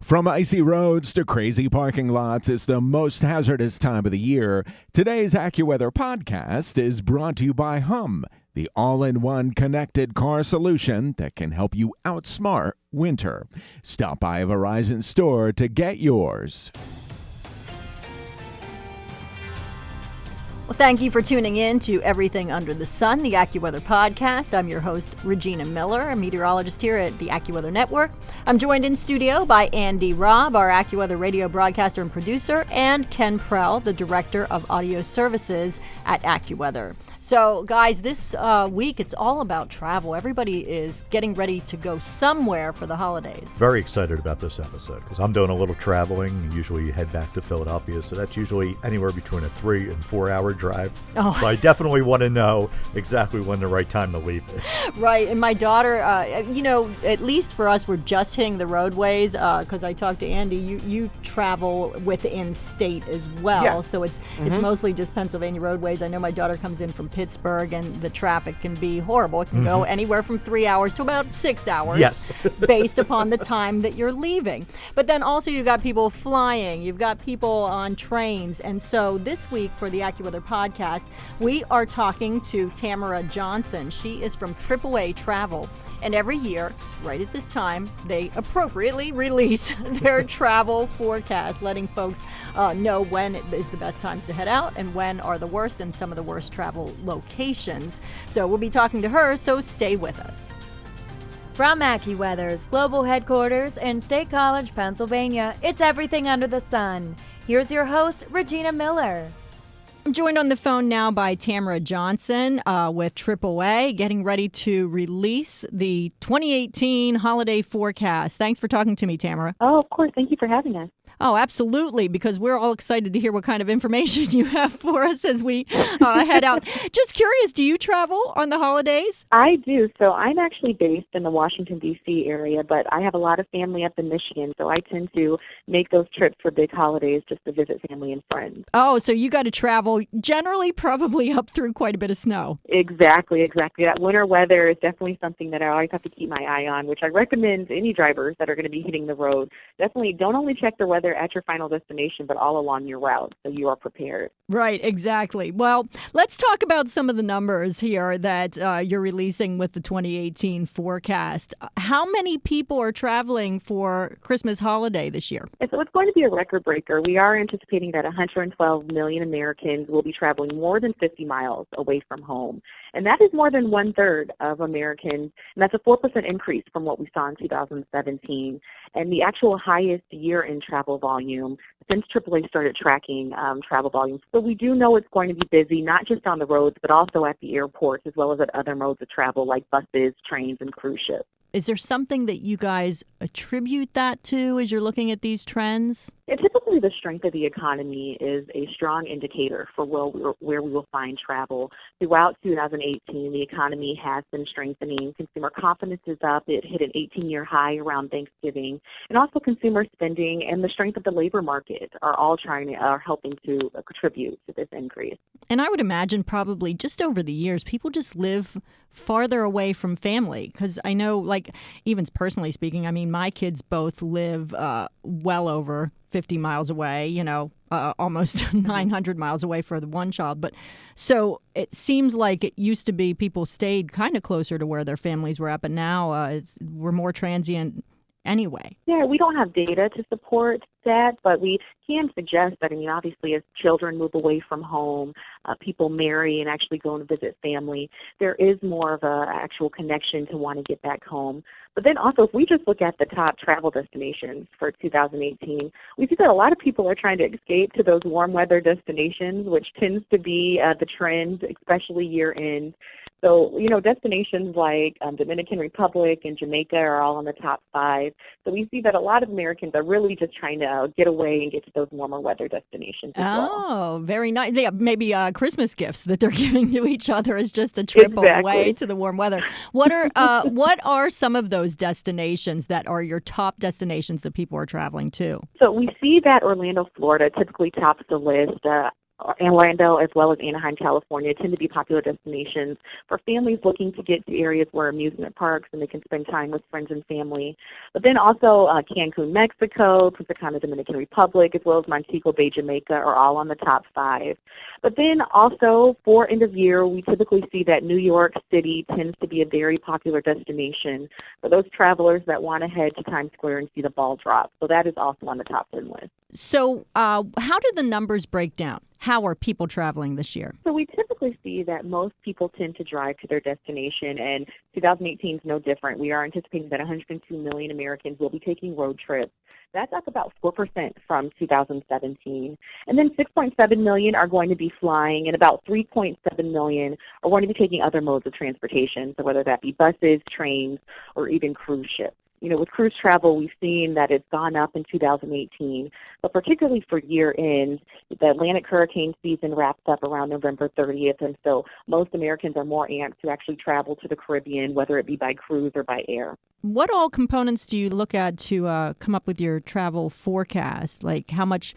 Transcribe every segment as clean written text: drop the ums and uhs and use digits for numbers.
From icy roads to crazy parking lots, it's the most hazardous time of the year. Today's AccuWeather Podcast is brought to you by Hum, the all-in-one connected car solution that can help you outsmart winter. Stop by a Verizon store to get yours. Well, thank you for tuning in to Everything Under the Sun, the AccuWeather Podcast. I'm your host, Regina Miller, a meteorologist here at the AccuWeather Network. I'm joined in studio by Andy Robb, our AccuWeather radio broadcaster and producer, and Ken Prell, the Director of Audio Services at AccuWeather. So, guys, this week, it's all about travel. Everybody is getting ready to go somewhere for the holidays. Very excited about this episode because I'm doing a little traveling. Usually you head back to Philadelphia, so that's usually anywhere between a 3 and 4 hour drive. Oh. So I definitely want to know exactly when the right time to leave is. Right, and my daughter, at least for us, we're just hitting the roadways because I talked to Andy. You travel within state as well, yeah. So it's mostly just Pennsylvania roadways. I know my daughter comes in from Pittsburgh, and the traffic can be horrible. It can go anywhere from 3 hours to about 6 hours, yes. Based upon the time that you're leaving. But then also you've got people flying, you've got people on trains, and so this week for the AccuWeather Podcast, we are talking to Tamra Johnson. She is from AAA Travel. And every year, right at this time, they appropriately release their travel forecast, letting folks know when is the best times to head out and when are the worst and some of the worst travel locations. So we'll be talking to her, so stay with us. From AccuWeather's global headquarters in State College, Pennsylvania, it's Everything Under the Sun. Here's your host, Regina Miller. I'm joined on the phone now by Tamra Johnson with AAA, getting ready to release the 2018 holiday forecast. Thanks for talking to me, Tamra. Oh, of course. Thank you for having us. Oh, absolutely, because we're all excited to hear what kind of information you have for us as we head out. Just curious, do you travel on the holidays? I do. So I'm actually based in the Washington, D.C. area, but I have a lot of family up in Michigan, so I tend to make those trips for big holidays just to visit family and friends. Oh, so you got to travel generally probably up through quite a bit of snow. Exactly. That winter weather is definitely something that I always have to keep my eye on, which I recommend any drivers that are going to be hitting the road. Definitely don't only check the weather at your final destination, but all along your route, so you are prepared. Right, exactly. Well, let's talk about some of the numbers here that you're releasing with the 2018 forecast. How many people are traveling for Christmas holiday this year? So it's going to be a record breaker. We are anticipating that 112 million Americans will be traveling more than 50 miles away from home. And that is more than 1/3 of Americans, and that's a 4% increase from what we saw in 2017, and the actual highest year in travel volume since AAA started tracking travel volumes. So we do know it's going to be busy, not just on the roads, but also at the airports, as well as at other modes of travel like buses, trains, and cruise ships. Is there something that you guys attribute that to as you're looking at these trends? Typically, the strength of the economy is a strong indicator for where we will find travel. Throughout 2018, the economy has been strengthening. Consumer confidence is up. It hit an 18-year high around Thanksgiving. And also consumer spending and the strength of the labor market are all helping to contribute to this increase. And I would imagine probably just over the years, people just live farther away from family. Because I know, like, even personally speaking, I mean, my kids both live well over 50 miles away, almost 900 miles away for the one child. But so it seems like it used to be people stayed kind of closer to where their families were at, but now we're more transient anyway. Yeah, we don't have data to support that, but we can suggest that, obviously as children move away from home, people marry and actually go and visit family, there is more of an actual connection to want to get back home. But then also, if we just look at the top travel destinations for 2018, we see that a lot of people are trying to escape to those warm weather destinations, which tends to be the trend, especially year-end. So, destinations like Dominican Republic and Jamaica are all on the top 5. So we see that a lot of Americans are really just trying to get away and get to those warmer weather destinations as well. Oh, very nice. Yeah, maybe Christmas gifts that they're giving to each other is just a trip away to the warm weather. What are some of those destinations that are your top destinations that people are traveling to? So we see that Orlando, Florida typically tops the list. Orlando as well as Anaheim, California tend to be popular destinations for families looking to get to areas where amusement parks and they can spend time with friends and family. But then also Cancun, Mexico, Punta Cana, Dominican Republic, as well as Montego Bay, Jamaica are all on the top 5. But then also for end of year, we typically see that New York City tends to be a very popular destination for those travelers that want to head to Times Square and see the ball drop. So that is also on the top 10 list. So how do the numbers break down? How are people traveling this year? So we typically see that most people tend to drive to their destination, and 2018 is no different. We are anticipating that 102 million Americans will be taking road trips. That's up about 4% from 2017. And then 6.7 million are going to be flying, and about 3.7 million are going to be taking other modes of transportation, so whether that be buses, trains, or even cruise ships. You know, with cruise travel, we've seen that it's gone up in 2018, but particularly for year-end, the Atlantic hurricane season wraps up around November 30th, and so most Americans are more amped to actually travel to the Caribbean, whether it be by cruise or by air. What all components do you look at to come up with your travel forecast? Like how much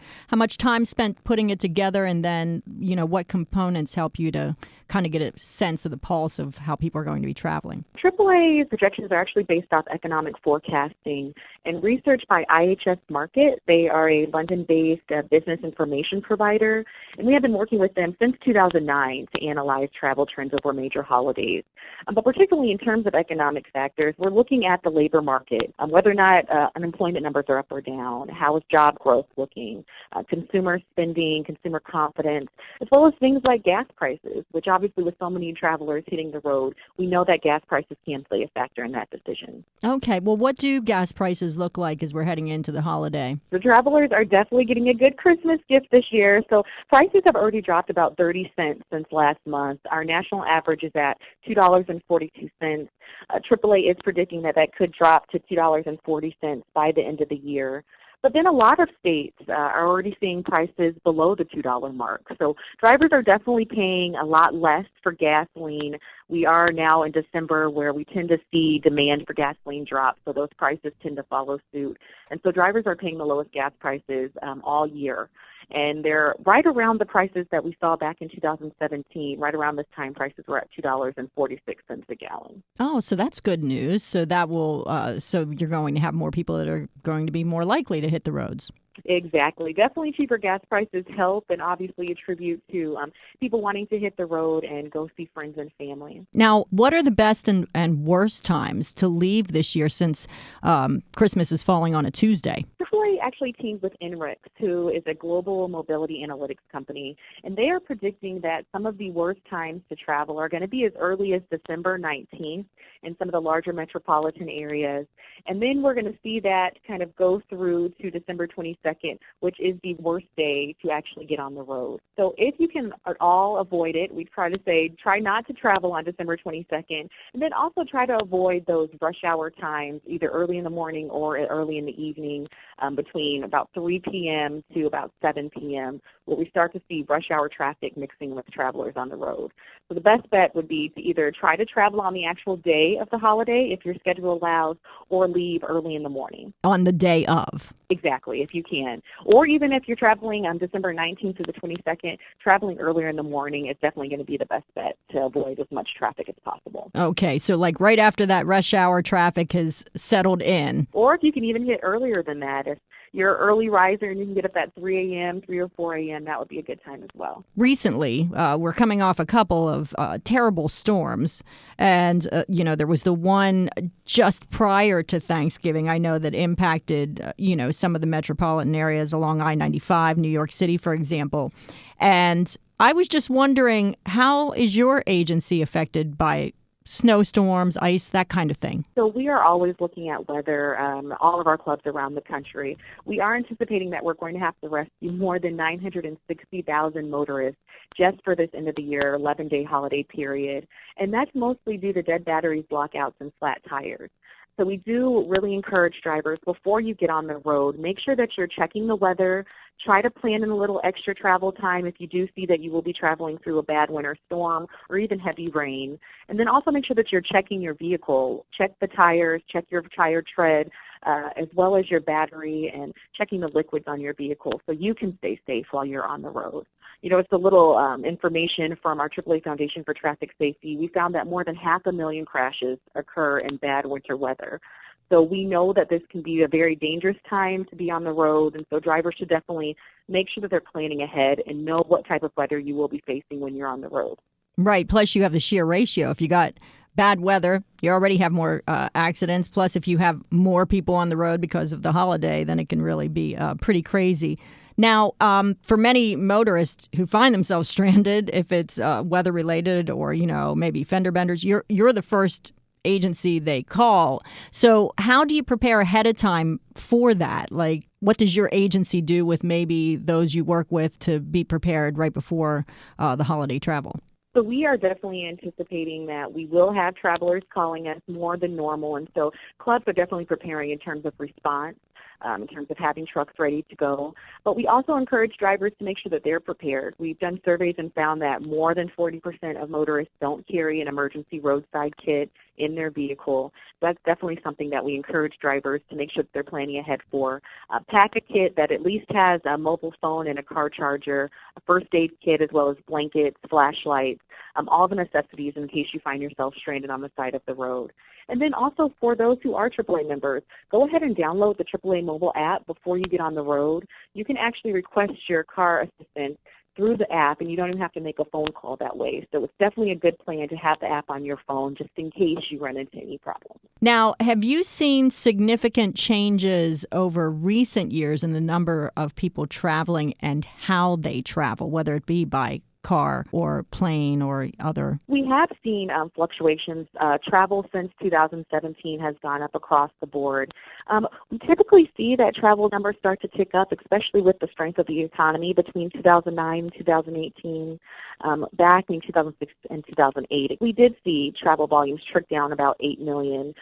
time spent putting it together, and then, you know, what components help you to kind of get a sense of the pulse of how people are going to be traveling? AAA projections are actually based off economic forecasting and research by IHS Markit. They are a London-based business information provider, and we have been working with them since 2009 to analyze travel trends over major holidays. But particularly in terms of economic factors, we're looking at the labor market, whether or not unemployment numbers are up or down, how is job growth looking, consumer spending, consumer confidence, as well as things like gas prices, which obviously with so many travelers hitting the road, we know that gas prices can play a factor in that decision. Okay, well, what do gas prices look like as we're heading into the holiday? The travelers are definitely getting a good Christmas gift this year. So prices have already dropped about 30 cents since last month. Our national average is at $2.42. AAA is predicting that could drop to $2.40 by the end of the year. But then a lot of states are already seeing prices below the $2 mark. So drivers are definitely paying a lot less for gasoline. We are now in December where we tend to see demand for gasoline drop, so those prices tend to follow suit. And so drivers are paying the lowest gas prices all year. And they're right around the prices that we saw back in 2017. Right around this time, prices were at $2.46 a gallon. Oh, so that's good news. So that will, so you're going to have more people that are going to be more likely to hit the roads. Exactly. Definitely cheaper gas prices help and obviously attribute to people wanting to hit the road and go see friends and family. Now, what are the best and worst times to leave this year since Christmas is falling on a Tuesday? AAA actually teamed with Enrix, who is a global mobility analytics company, and they are predicting that some of the worst times to travel are going to be as early as December 19th in some of the larger metropolitan areas. And then we're going to see that kind of go through to December 22nd, which is the worst day to actually get on the road. So if you can at all avoid it, we try to say try not to travel on December 22nd, and then also try to avoid those rush hour times, either early in the morning or early in the evening, between about 3 p.m. to about 7 p.m., where we start to see rush hour traffic mixing with travelers on the road. So the best bet would be to either try to travel on the actual day of the holiday, if your schedule allows, or leave early in the morning. On the day of? Exactly, if you can. Or even if you're traveling on December 19th to the 22nd, traveling earlier in the morning is definitely going to be the best bet to avoid as much traffic as possible. Okay, so like right after that rush hour traffic has settled in. Or if you can even hit earlier than that. If you're an early riser and you can get up at 3 a.m., 3 or 4 a.m., that would be a good time as well. Recently, we're coming off a couple of terrible storms, and, there was the one just prior to Thanksgiving, I know, that impacted, some of the metropolitan areas along I-95, New York City, for example. And I was just wondering, how is your agency affected by snowstorms, ice, that kind of thing? So we are always looking at weather, all of our clubs around the country. We are anticipating that we're going to have to rescue more than 960,000 motorists just for this end of the year, 11-day holiday period. And that's mostly due to dead batteries, blockouts, and flat tires. So we do really encourage drivers, before you get on the road, make sure that you're checking the weather. Try to plan in a little extra travel time if you do see that you will be traveling through a bad winter storm or even heavy rain. And then also make sure that you're checking your vehicle. Check the tires, check your tire tread. as well as your battery and checking the liquids on your vehicle so you can stay safe while you're on the road. It's a little information from our AAA Foundation for Traffic Safety. We found that more than 500,000 crashes occur in bad winter weather. So we know that this can be a very dangerous time to be on the road, and so drivers should definitely make sure that they're planning ahead and know what type of weather you will be facing when you're on the road. Right. Plus, you have the sheer ratio. If you got bad weather, you already have more accidents. Plus, if you have more people on the road because of the holiday, then it can really be pretty crazy. Now, for many motorists who find themselves stranded, if it's weather related or, maybe fender benders, you're the first agency they call. So how do you prepare ahead of time for that? Like, what does your agency do with maybe those you work with to be prepared right before the holiday travel? So we are definitely anticipating that we will have travelers calling us more than normal, and so clubs are definitely preparing in terms of response, in terms of having trucks ready to go. But we also encourage drivers to make sure that they're prepared. We've done surveys and found that more than 40% of motorists don't carry an emergency roadside kit in their vehicle. That's definitely something that we encourage drivers to make sure that they're planning ahead for. Pack a kit that at least has a mobile phone and a car charger, a first aid kit, as well as blankets, flashlights, all the necessities in case you find yourself stranded on the side of the road. And then also for those who are AAA members, go ahead and download the AAA mobile app before you get on the road. You can actually request your car assistant through the app, and you don't even have to make a phone call that way. So it's definitely a good plan to have the app on your phone just in case you run into any problems. Now, have you seen significant changes over recent years in the number of people traveling and how they travel, whether it be by car or plane or other? We have seen fluctuations. Travel since 2017 has gone up across the board. We typically see that travel numbers start to tick up, especially with the strength of the economy between 2009 and 2018. Back in 2006 and 2008, we did see travel volumes trick down about 8 million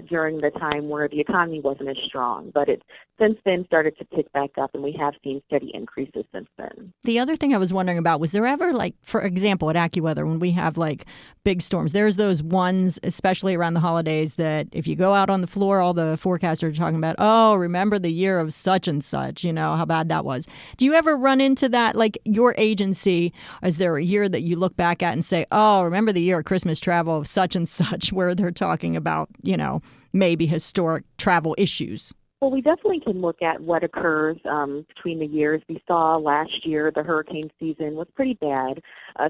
during the time where the economy wasn't as strong. But it since then started to tick back up, and we have seen steady increases since then. The other thing I was wondering about, was there ever, like, for example, at AccuWeather, when we have like big storms, there's those ones, especially around the holidays, that if you go out on the floor, all the forecasters are talking about, oh, remember the year of such and such, how bad that was. Do you ever run into that? Like, your agency, is there a year that you look back at and say, oh, remember the year of Christmas travel of such and such, where they're talking about, maybe historic travel issues? Well, we definitely can look at what occurs between the years. We saw last year the hurricane season was pretty bad,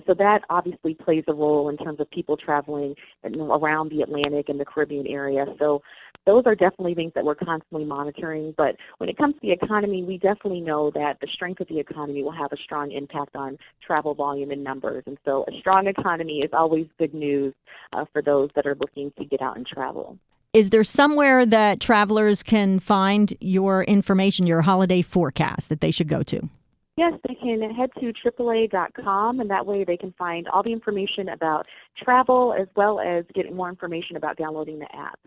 so that obviously plays a role in terms of people traveling around the Atlantic and the Caribbean area. So those are definitely things that we're constantly monitoring. But when it comes to the economy, we definitely know that the strength of the economy will have a strong impact on travel volume and numbers. And so a strong economy is always good news for those that are looking to get out and travel. Is there somewhere that travelers can find your information, your holiday forecast, that they should go to? Yes, they can head to AAA.com, and that way they can find all the information about travel as well as get more information about downloading the app.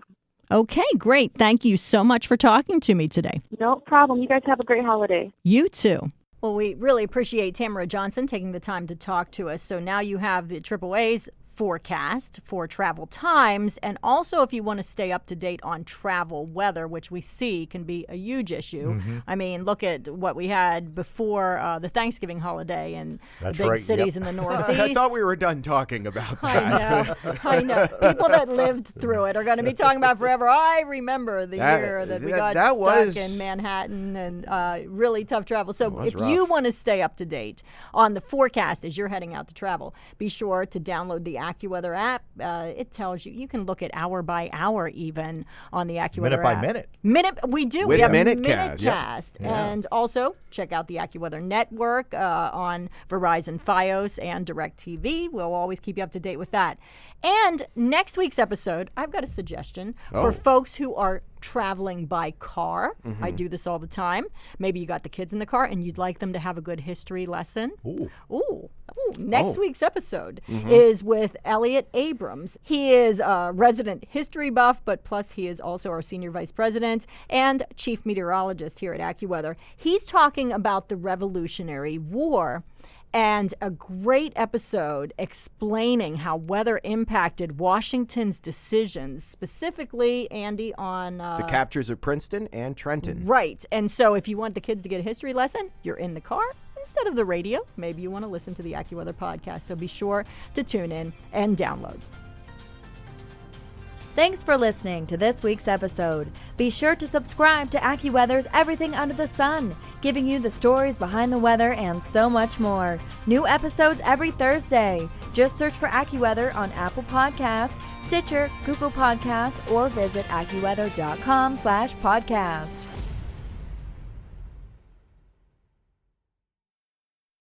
Okay, great. Thank you so much for talking to me today. No problem. You guys have a great holiday. You too. Well, we really appreciate Tamra Johnson taking the time to talk to us. So now you have the AAA's forecast for travel times, and also if you want to stay up to date on travel weather, which we see can be a huge issue. Mm-hmm. I mean, look at what we had before the Thanksgiving holiday in the big cities in the Northeast. I thought we were done talking about that. I know. People that lived through it are going to be talking about forever. I remember the year that we got stuck in Manhattan and really tough travel. So if you want to stay up to date on the forecast as you're heading out to travel, be sure to download the AccuWeather app. It tells you can look at hour by hour even on the AccuWeather app. Minute by minute. We do. With we have MinuteCast. Yeah. And also check out the AccuWeather network on Verizon Fios and DirecTV. We'll always keep you up to date with that. And next week's episode, I've got a suggestion for folks who are traveling by car. Mm-hmm. I do this all the time. Maybe you got the kids in the car and you'd like them to have a good history lesson. Ooh. Next week's episode is with Elliot Abrams. He is a resident history buff, but plus he is also our senior vice president and chief meteorologist here at AccuWeather. He's talking about the Revolutionary War and a great episode explaining how weather impacted Washington's decisions, specifically, Andy, on the captures of Princeton and Trenton. Right. And so if you want the kids to get a history lesson, you're in the car instead of the radio. Maybe you want to listen to the AccuWeather podcast. So be sure to tune in and download. Thanks for listening to this week's episode. Be sure to subscribe to AccuWeather's Everything Under the Sun, giving you the stories behind the weather and so much more. New episodes every Thursday. Just search for AccuWeather on Apple Podcasts, Stitcher, Google Podcasts, or visit AccuWeather.com/podcast.